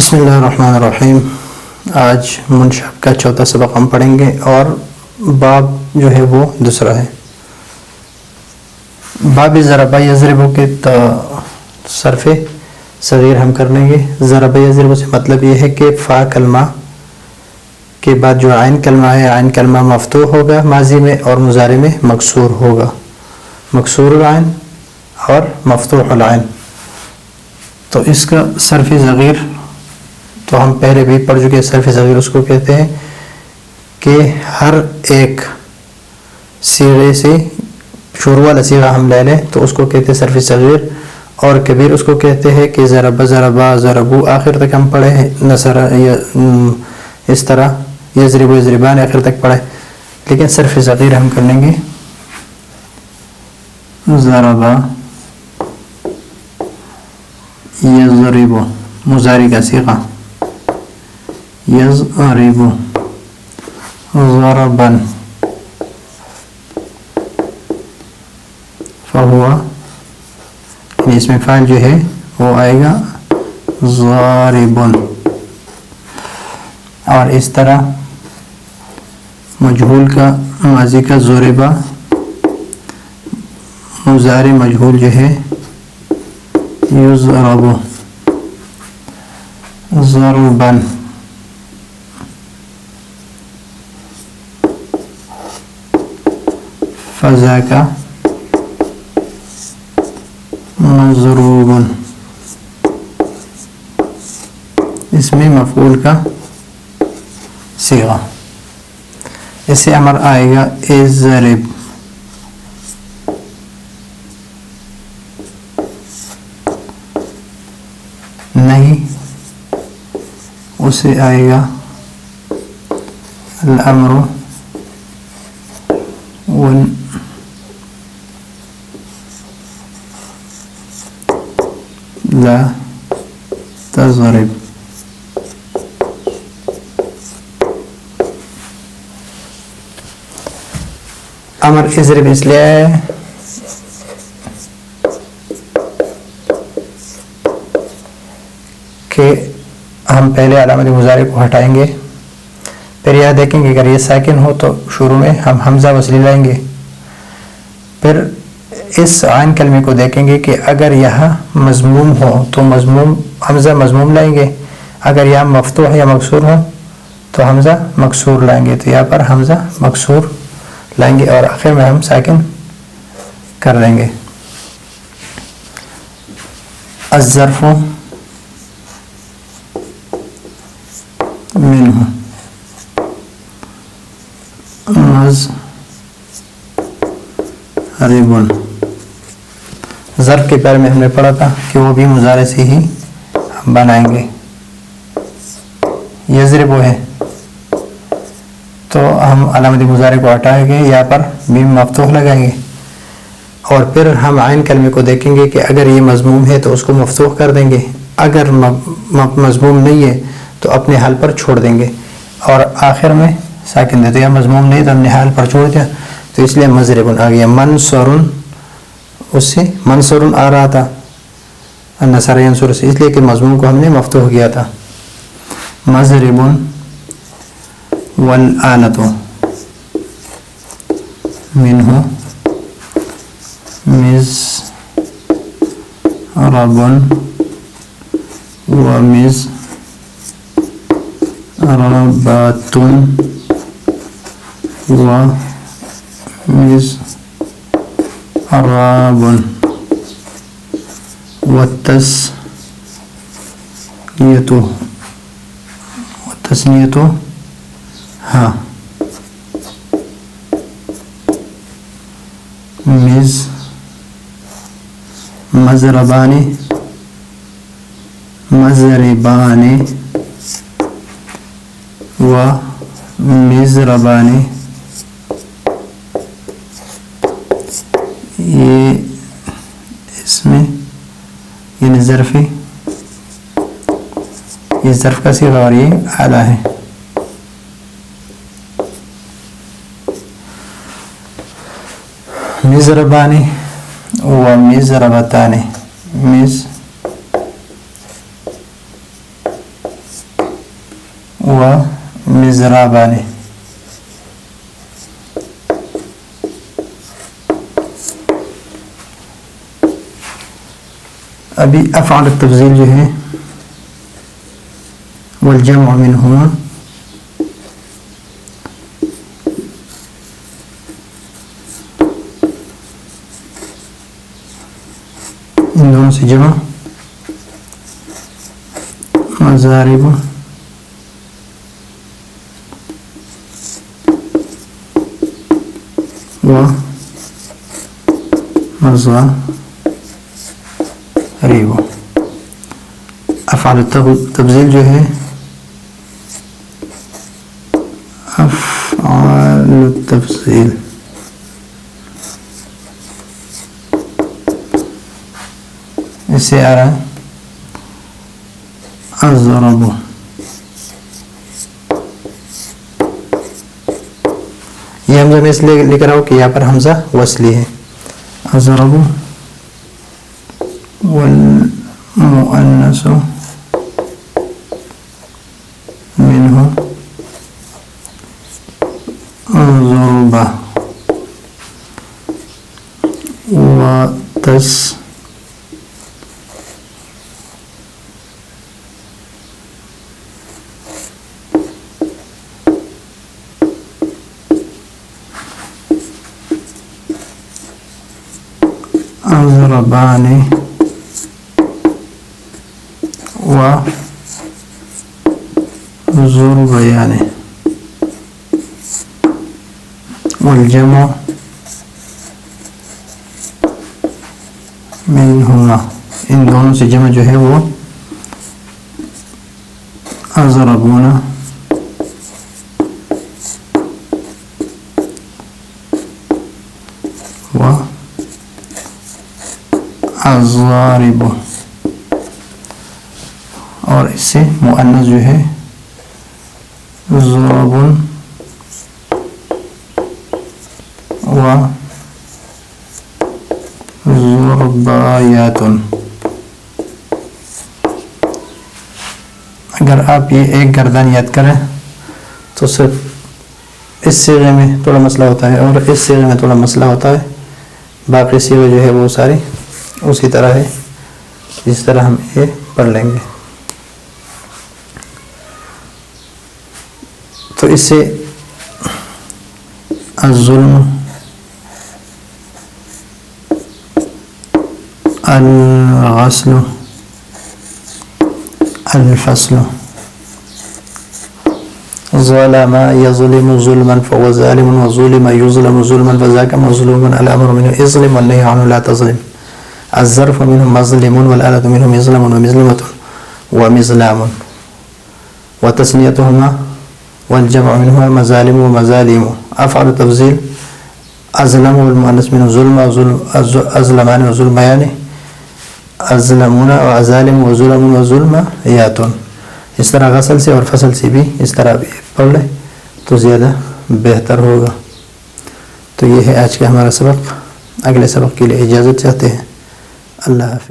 بسم اللہ الرحمن الرحیم۔ آج منشأ کا چوتھا سبق ہم پڑھیں گے اور باب جو ہے وہ دوسرا ہے۔ باب ضرب یضرب کے صرف صغیر ہم کر لیں گے۔ ضرب یضرب سے مطلب یہ ہے کہ فا کلمہ کے بعد جو عین کلمہ ہے، عین کلمہ مفتوح ہوگا ماضی میں اور مضارع میں مکسور ہوگا، مکسور العین اور مفتوح العین۔ تو اس کا صرف صغیر تو ہم پہلے بھی پڑھ چکے۔ صرف صغیر اس کو کہتے ہیں کہ ہر ایک صیغے سے شروع والا صیغہ ہم لے لیں تو اس کو کہتے ہیں صرف صغیر، اور کبیر اس کو کہتے ہیں کہ ضرب ضربا ضربو آخر تک ہم پڑھے ہیں، نصر اس طرح یضرب یضربان آخر تک پڑھے، لیکن صرف صغیر ہم کر لیں گے ضربا یضرب مضارع کا صیغہ، یضرب ضربا فہو، یعنی اس میں فاعل جو ہے وہ آئے گا ضارب، اور اس طرح مجہول کا ماضی کا ضربا، مضارع مجہول جو ہے یضرب ضربا، فذاک مضروب، اس میں مفعول کا صیغہ۔ اس سے امر آئے گا اضرب، نہیں اسے آئے گا الامر لا تضرب۔ امر اضرب اس لیے ہے کہ ہم پہلے علامت مضارع کو ہٹائیں گے، پھر یہ دیکھیں گے اگر یہ ساکن ہو تو شروع میں ہم حمزہ وصلی لائیں گے، پھر اس عین کلمے کو دیکھیں گے کہ اگر یہاں مضموم ہو تو مضموم حمزہ مضموم لائیں گے، اگر یہاں مفتوح یا مکسور ہو تو حمزہ مکسور لائیں گے، تو یہاں پر حمزہ مکسور لائیں گے اور آخر میں ہم ساکن کر لیں گے۔ الظرف منہ مضرب، ظرف کے بارے میں ہم نے پڑھا تھا کہ وہ بھی مضارع سے ہی ہم بنائیں گے۔ یضرب ہے تو ہم علامت مضارع کو ہٹائیں گے، یہاں پر میم مفتوح لگائیں گے، اور پھر ہم عین کلمے کو دیکھیں گے کہ اگر یہ مضموم ہے تو اس کو مفتوح کر دیں گے، اگر مضموم نہیں ہے تو اپنے حال پر چھوڑ دیں گے، اور آخر میں ساکن دیتے، یا مضموم نہیں تو اپنے حال پر چھوڑ دیا، تو اس لیے مضرب آ گیا۔ منصور، اس سے منصور آ رہا تھا نصر ینصر سے، اس لیے کہ مضموم کو ہم نے مفتوح کیا تھا۔ مضرب والآلۃ منہ مضرب ومضربات ومضراب والتثنیۃ ہاں مضربان مضربان ومضربان، یہ اس میں یعنی ظرف، یہ ظرف کا صیغہ اور یہ اعلیٰ ہے۔ مضربان و مضربتان، یضربان. ابھی افعال التفضیل جو ہے والجمع منہما ان دونوں سے جمع مضارب و مضارب. افعال التفضیل جو ہے افعال التفضیل اس سے آ رہا ہے اضرب. یہ حمزہ میں اس لیے لکھ رہا ہوں کہ یہاں پر حمزہ وصلی ہے. اضرب والمؤنث منه ضربة أضربان وضربيان. والجمع منهما ان دونوں سے جمع جو ہے وہ اضربون و اضارب. اور اس سے مؤنث جو ہے ضرب و ضربایات. اگر آپ یہ ایک گردان یاد کریں تو صرف اس صیغے میں تھوڑا مسئلہ ہوتا ہے اور اس صیغے میں تھوڑا مسئلہ ہوتا ہے. باقی صیغے جو ہے وہ ساری اسی طرح ہے جس طرح ہم یہ پڑھ لیں گے. تو اس سے الظلم الغسل الفصل ظلم يظلم ظلما فهو ظالم وظلم يظلم ظلما فذاك مظلوم. الامر منه اظلم والنهي عنه لا تظلم. الظرف منه مظلم والآلة منه مظلم ومظلمة ومظلام. وتسنيتهما والجمع منهما مظالم ومظالم. افعال التفضيل ازلم والمؤنث منه ظلم ازلمان وظلميان ازلمون وازالم وظلم وظلميات. اس طرح غسل سے اور فصل سے بھی اس طرح بھی پڑھ لیں تو زیادہ بہتر ہوگا. تو یہ ہے آج کا ہمارا سبق. اگلے سبق کے لیے اجازت چاہتے ہیں. اللہ حافظ.